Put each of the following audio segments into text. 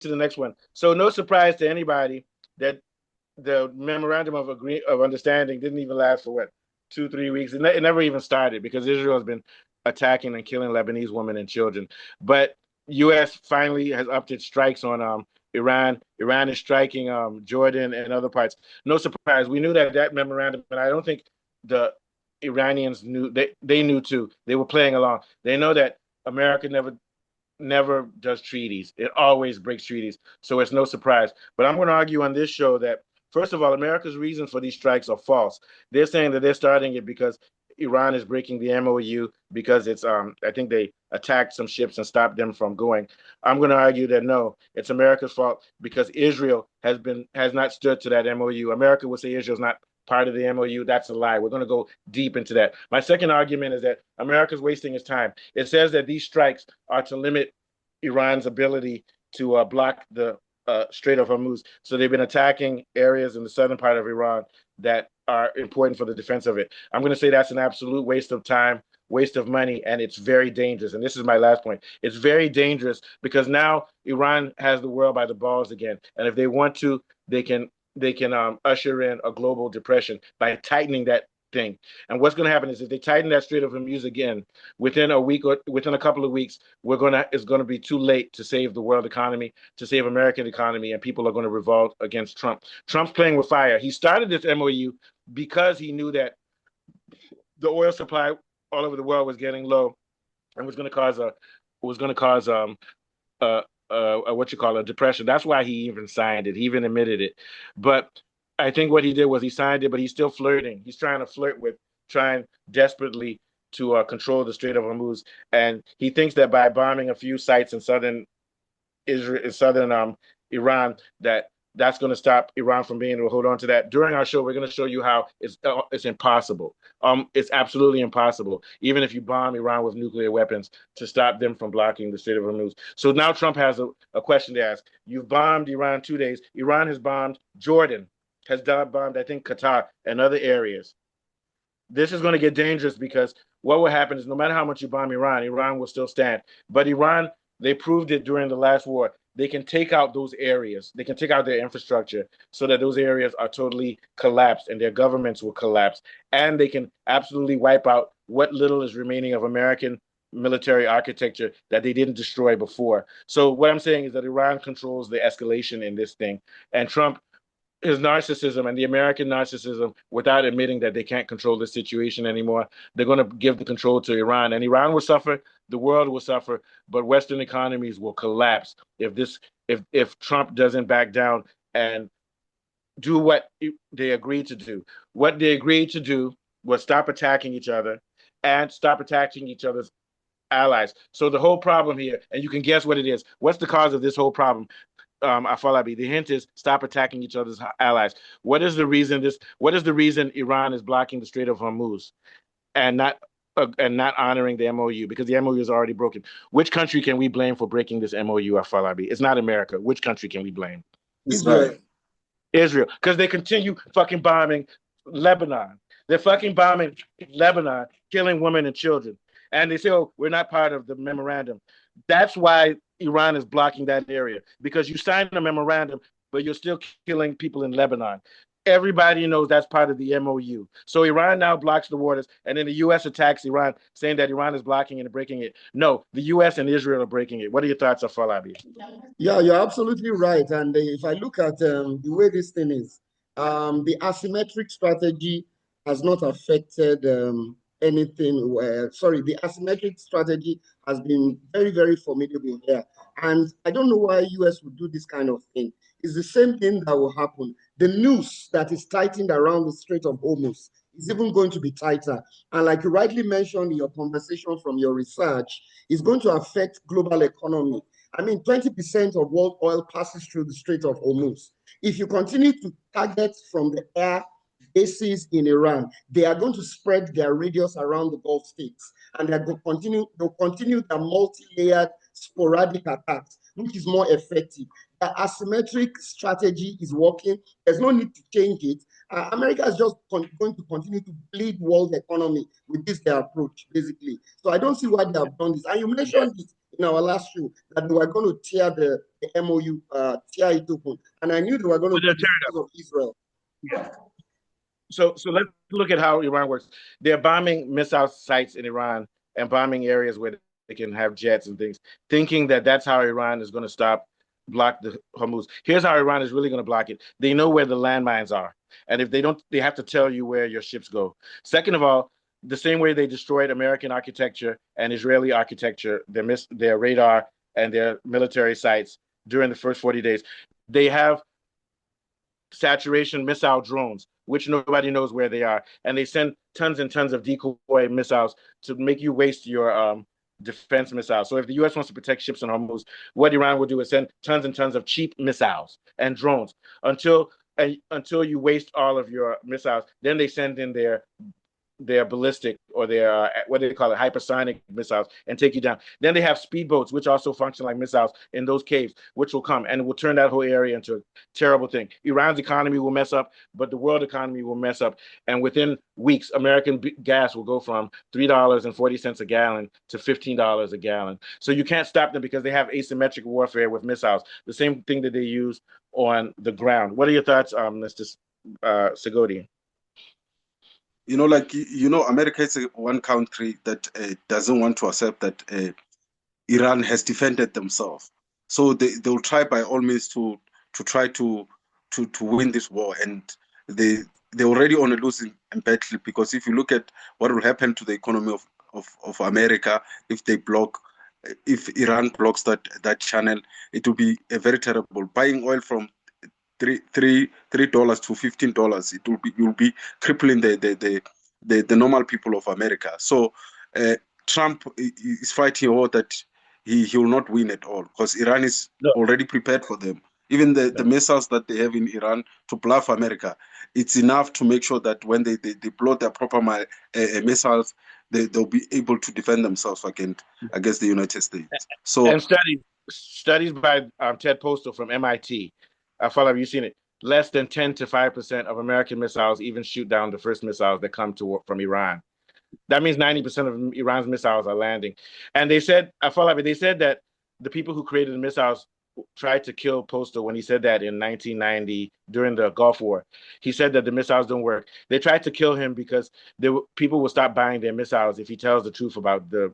to the next one. So no surprise to anybody that the memorandum of understanding didn't even last for what 2 3 weeks. It never even started because Israel has been attacking and killing Lebanese women and children. But U.S. finally has upped its strikes on Iran. Iran is striking Jordan and other parts. No surprise. We knew that memorandum, and I don't think the Iranians knew. They knew too. They were playing along. They know that America never does treaties. It always breaks treaties. So it's no surprise. But I'm going to argue on this show that, first of all, America's reasons for these strikes are false. They're saying that they're starting it because Iran is breaking the MOU because it's I think they attacked some ships and stopped them from going. I'm going to argue that no, it's America's fault because Israel has not stood to that MOU. America would say Israel's not part of the MOU. That's a lie. We're going to go deep into that. My second argument is that America's wasting its time. It says that these strikes are to limit Iran's ability to block the Strait of Hormuz. So they've been attacking areas in the southern part of Iran that are important for the defense of it. I'm going to say that's an absolute waste of time, waste of money, and it's very dangerous. And this is my last point. It's very dangerous because now Iran has the world by the balls again. And if they want to, they can usher in a global depression by tightening that thing. And what's going to happen is if they tighten that Strait of Hormuz again, within a week or within a couple of weeks, it's going to be too late to save the world economy, to save American economy, and people are going to revolt against Trump. Trump's playing with fire. He started this MOU because he knew that the oil supply all over the world was getting low and was going to cause what you call a depression. That's why he even signed it. He even admitted it. But I think what he did was he signed it, but he's still flirting. He's trying to flirt with trying desperately to control the Strait of Hormuz, and he thinks that by bombing a few sites in southern Israel, southern Iran, that's going to stop Iran from being able to hold on to that. During our show, we're going to show you how it's impossible. It's absolutely impossible, even if you bomb Iran with nuclear weapons, to stop them from blocking the Strait of Hormuz. So now Trump has a question to ask. You've bombed Iran 2 days. Iran has bombed Jordan, has bombed, I think, Qatar and other areas. This is going to get dangerous because what will happen is no matter how much you bomb Iran, Iran will still stand. But Iran, they proved it during the last war. They can take out those areas. They can take out their infrastructure so that those areas are totally collapsed and their governments will collapse. And they can absolutely wipe out what little is remaining of American military architecture that they didn't destroy before. So what I'm saying is that Iran controls the escalation in this thing. And Trump, his narcissism and the American narcissism, without admitting that they can't control the situation anymore, they're going to give the control to Iran, and Iran will suffer. The world will suffer, but Western economies will collapse if Trump doesn't back down and do what they agreed to do. What they agreed to do was stop attacking each other and stop attacking each other's allies. So the whole problem here, and you can guess what it is. What's the cause of this whole problem? Afalabi. The hint is stop attacking each other's allies. What is the reason Iran is blocking the Strait of Hormuz and not honoring the MOU because the MOU is already broken? Which country can we blame for breaking this MOU, Afalabi? It's not America. Which country can we blame? Israel. Israel, because they continue fucking bombing Lebanon. They're fucking bombing Lebanon, killing women and children. And they say, oh, we're not part of the memorandum. That's why Iran is blocking that area, because you signed a memorandum, but you're still killing people in Lebanon. Everybody knows that's part of the MOU. So Iran now blocks the waters, and then the U.S. attacks Iran, saying that Iran is blocking and breaking it. No, the U.S. and Israel are breaking it. What are your thoughts, Afalabi? Yeah, you're absolutely right. And if I look at the way this thing is, the asymmetric strategy has not affected anything. Sorry, the asymmetric strategy has been very, very formidable here. And I don't know why US would do this kind of thing. It's the same thing that will happen. The noose that is tightened around the Strait of Hormuz is even going to be tighter. And like you rightly mentioned in your conversation from your research, it's going to affect global economy. I mean, 20% of world oil passes through the Strait of Hormuz. If you continue to target from the air bases in Iran, they are going to spread their radius around the Gulf states, and they'll continue their multi-layered sporadic attacks, which is more effective. The asymmetric strategy is working. There's no need to change it. America is just going to continue to bleed world economy with this their approach, basically. So I don't see why they have done this. And you mentioned it in our last show that they were going to tear the MOU, tear it open. And I knew they were going to do this because of Israel. Yeah. So let's look at how Iran works. They're bombing missile sites in Iran and bombing areas where they can have jets and things, thinking that that's how Iran is going to block the Hormuz. Here's how Iran is really going to block it. They know where the landmines are. And if they don't, they have to tell you where your ships go. Second of all, the same way they destroyed American architecture and Israeli architecture, their radar and their military sites during the first 40 days, they have saturation missile drones, which nobody knows where they are. And they send tons and tons of decoy missiles to make you waste your defense missiles. So if the U.S. wants to protect ships in Hormuz, what Iran will do is send tons and tons of cheap missiles and drones until you waste all of your missiles. Then they send in their ballistic or their what do they call it, hypersonic missiles, and take you down. Then they have speedboats, which also function like missiles in those caves, which will come and will turn that whole area into a terrible thing. Iran's economy will mess up, but the world economy will mess up. And within weeks, American gas will go from $3.40 a gallon to $15 a gallon. So you can't stop them because they have asymmetric warfare with missiles, the same thing that they use on the ground. What are your thoughts, Mr. Segodi? America is one country that doesn't want to accept that Iran has defended themselves. So they'll try by all means to try to win this war, and they're already on a losing battle, because if you look at what will happen to the economy of America if Iran blocks that channel, it will be a very terrible. Buying oil from $3 to $15, you'll be crippling the normal people of America. So Trump is fighting a war that he will not win at all, because Iran is already prepared for them. Even the missiles that they have in Iran to bluff America, it's enough to make sure that when they blow their proper missiles, they'll be able to defend themselves against the United States. So, and studies by Ted Postal from MIT. Have you seen it? Less than 10 to 5% of American missiles even shoot down the first missiles that come from Iran. That means 90% of Iran's missiles are landing. And they said, they said that the people who created the missiles tried to kill Postal when he said that in 1990 during the Gulf War. He said that the missiles don't work. They tried to kill him because people will stop buying their missiles if he tells the truth about the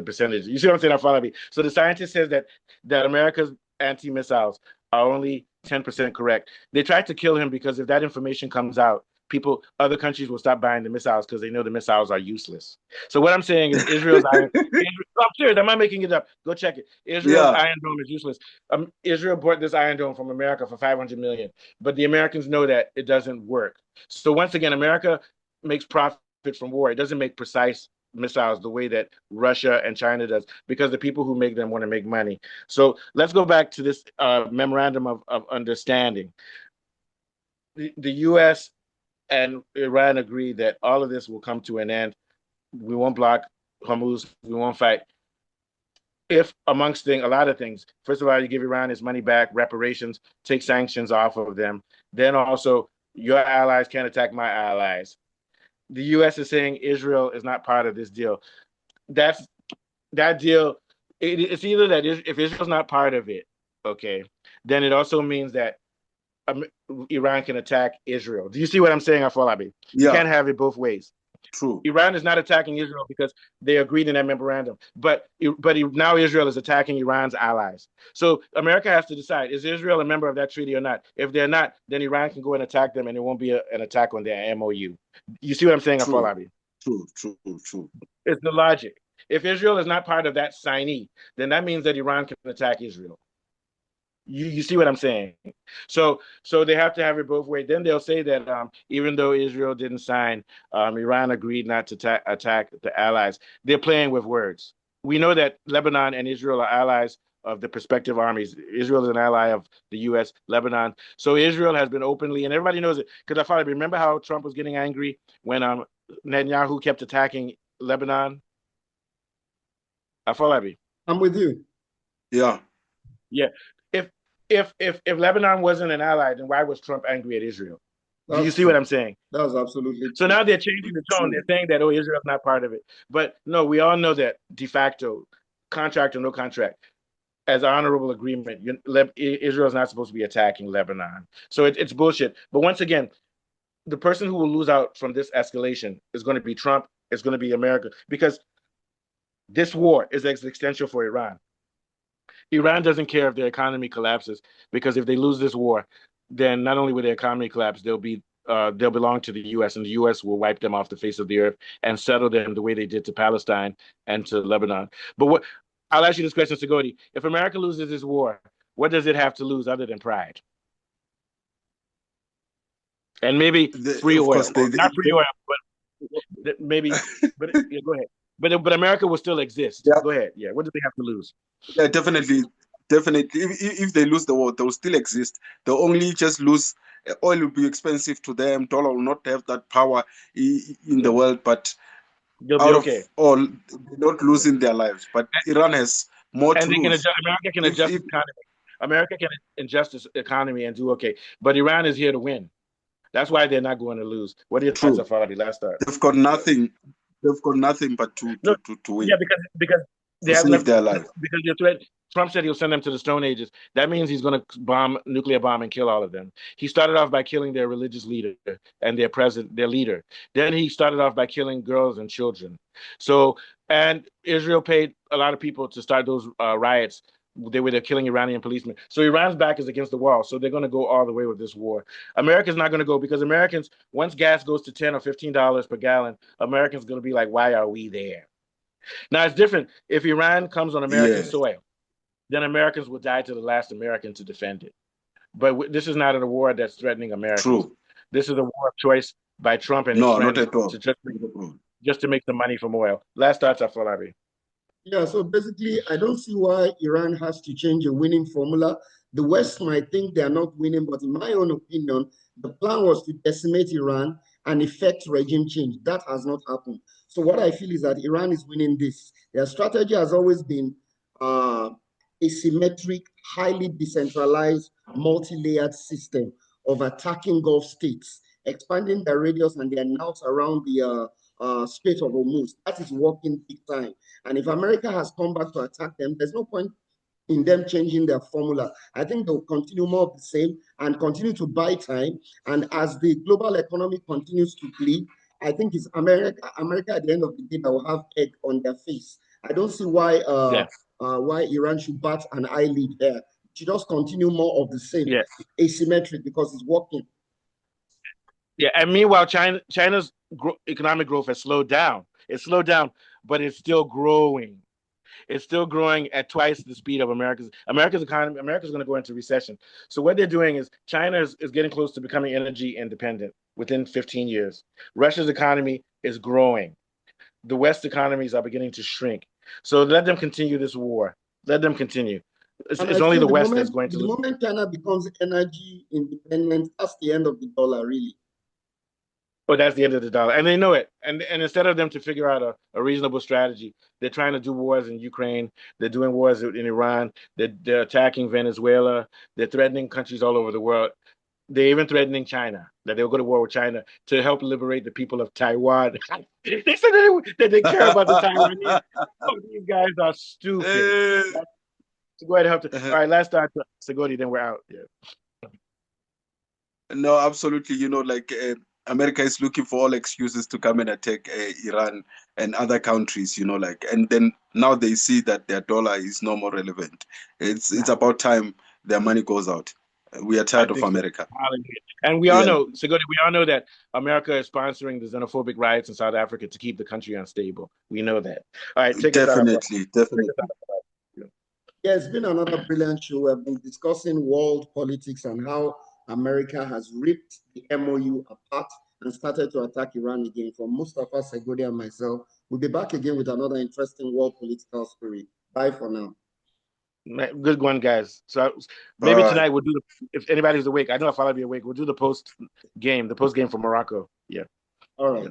percentage. You see what I'm saying? Afalabi? So the scientist says that America's anti-missiles are only 10% correct. They tried to kill him because if that information comes out, other countries will stop buying the missiles because they know the missiles are useless. So what I'm saying is I'm serious, I'm not making it up. Go check it. Israel's Iron Dome is useless. Israel bought this Iron Dome from America for $500 million, but the Americans know that it doesn't work. So once again, America makes profit from war. It doesn't make precise missiles the way that Russia and China does, because the people who make them want to make money. So let's go back to this memorandum of understanding. The U.S. and Iran agree that all of this will come to an end. We won't block Hormuz. We won't fight. If amongst a lot of things, first of all, you give Iran its money back, reparations, take sanctions off of them. Then also, your allies can't attack my allies. The U.S. is saying Israel is not part of this deal. That deal, it's either that if Israel's not part of it, okay, then it also means that Iran can attack Israel. Do you see what I'm saying, Afolabi? You can't have it both ways. True. Iran is not attacking Israel because they agreed in that memorandum, but now Israel is attacking Iran's allies. So America has to decide, is Israel a member of that treaty or not? If they're not, then Iran can go and attack them and it won't be an attack on their MOU. You see what I'm saying, Afolabi? True. It's the logic. If Israel is not part of that signee, then that means that Iran can attack Israel. You see what I'm saying? So they have to have it both ways. Then they'll say that even though Israel didn't sign, Iran agreed not to attack the allies. They're playing with words. We know that Lebanon and Israel are allies of the prospective armies. Israel is an ally of the U.S., Lebanon. So Israel has been openly, and everybody knows it, because I finally remember how Trump was getting angry when Netanyahu kept attacking Lebanon. I'm with you. Yeah. Yeah. If if Lebanon wasn't an ally, then why was Trump angry at Israel? Do you That's see what true. I'm saying? That's absolutely So true. now they're changing the tone. True. They're saying that, oh, Israel's not part of it. But no, we all know that de facto, contract or no contract, as an honorable agreement, Israel's not supposed to be attacking Lebanon. So it's bullshit. But once again, the person who will lose out from this escalation is going to be Trump. It's going to be America because this war is existential for Iran. Iran doesn't care if their economy collapses because if they lose this war, then not only will their economy collapse, they'll belong to the U.S. and the U.S. will wipe them off the face of the earth and settle them the way they did to Palestine and to Lebanon. But what I'll ask you this question, Segodi: if America loses this war, what does it have to lose other than pride? And maybe free Of oil, course, not free oil, but maybe. But yeah, go ahead. But America will still exist. yeah, Go ahead. Yeah. What do they have to lose? yeah, definitely, definitely. If they lose the war, they'll still exist. They'll only just lose. Oil will be expensive to them. Dollar will not have that power in the Yeah. world. But They'll be out of okay. all, they're not Yeah. losing their lives. But Iran has more And to they can lose. adjust. America can If adjust if its economy. America can adjust its economy and do okay. But Iran is here to win. That's why they're not going to lose. What are your thoughts, true, Afarabi? Last start. they've got nothing. They've got nothing but No, to yeah, win, because they to have save nothing. their life. Because the threat. Trump said he'll send them to the Stone Ages. That means he's going to nuclear bomb, and kill all of them. He started off by killing their religious leader and their president, their leader. Then he started off by killing girls and children. So, and Israel paid a lot of people to start those riots. They're killing Iranian policemen. So Iran's back is against the wall. So they're going to go all the way with this war. America's not going to go because Americans, once gas goes to $10 or $15 per gallon, Americans going to be like, why are we there? Now it's different. If Iran comes on American Yeah, soil, then Americans will die to the last American to defend it. But this is not a war that's threatening Americans. true. This is a war of choice by Trump and his No, not friends at all. to just Not at all. to make some money from oil. Last thoughts are Falabi. Yeah, so basically, I don't see why Iran has to change a winning formula. The West might think they are not winning, but in my own opinion, the plan was to decimate Iran and effect regime change. That has not happened. So what I feel is that Iran is winning this. Their strategy has always been uh, asymmetric, highly decentralized, multi-layered system of attacking Gulf states, expanding their radius and their knots around the Strait of Hormuz. That is working big time. And if America has come back to attack them, there's no point in them changing their formula. I think they'll continue more of the same and continue to buy time. And as the global economy continues to bleed, I think it's America at the end of the day that will have egg on their face. I don't see Yeah, why Iran should bat an eyelid here. Should just continue more of the same, yeah, asymmetric because it's working. yeah. And meanwhile, China's economic growth has slowed down. It's slowed down, but it's still growing. It's still growing at twice the speed of America's economy. America's going to go into recession. So what they're doing is China is getting close to becoming energy independent within 15 years. Russia's economy is growing. The West economies are beginning to shrink. So let them continue this war. Let them continue. It's, And it's I only feel the West that's going to the lose. moment China becomes energy independent, that's the end of the dollar, really. But that's the end of the dollar, and they know it. And instead of them to figure out a reasonable strategy, they're trying to do wars in Ukraine. They're doing wars in Iran. They're attacking Venezuela. They're threatening countries all over the world. They're even threatening China that they'll go to war with China to help liberate the people of Taiwan. They said that they care about the Taiwanese. Oh, these guys are stupid. So go ahead and help. All right, last time, Segodi, then we're out. Yeah. No, absolutely. Like America is looking for all excuses to come and attack Iran and other countries. Like, and then now they see that their dollar is no more relevant. It's about time their money goes out. We are I tired of think so. America. Hallelujah. And we all Yeah, know, Segodi, we all know that America is sponsoring the xenophobic riots in South Africa to keep the country unstable. We know that. All right, take us out. definitely, definitely. Yeah, it's been another brilliant show. We've been discussing world politics and how America has ripped the MOU apart and started to attack Iran again. From Mustafa Segodi and myself, we'll be back again with another interesting world political story. Bye for now. Good one, guys. So All maybe right. tonight we'll do if anybody's awake. I know if I'll be awake, we'll do the post game for Morocco. Yeah. All right. Yeah.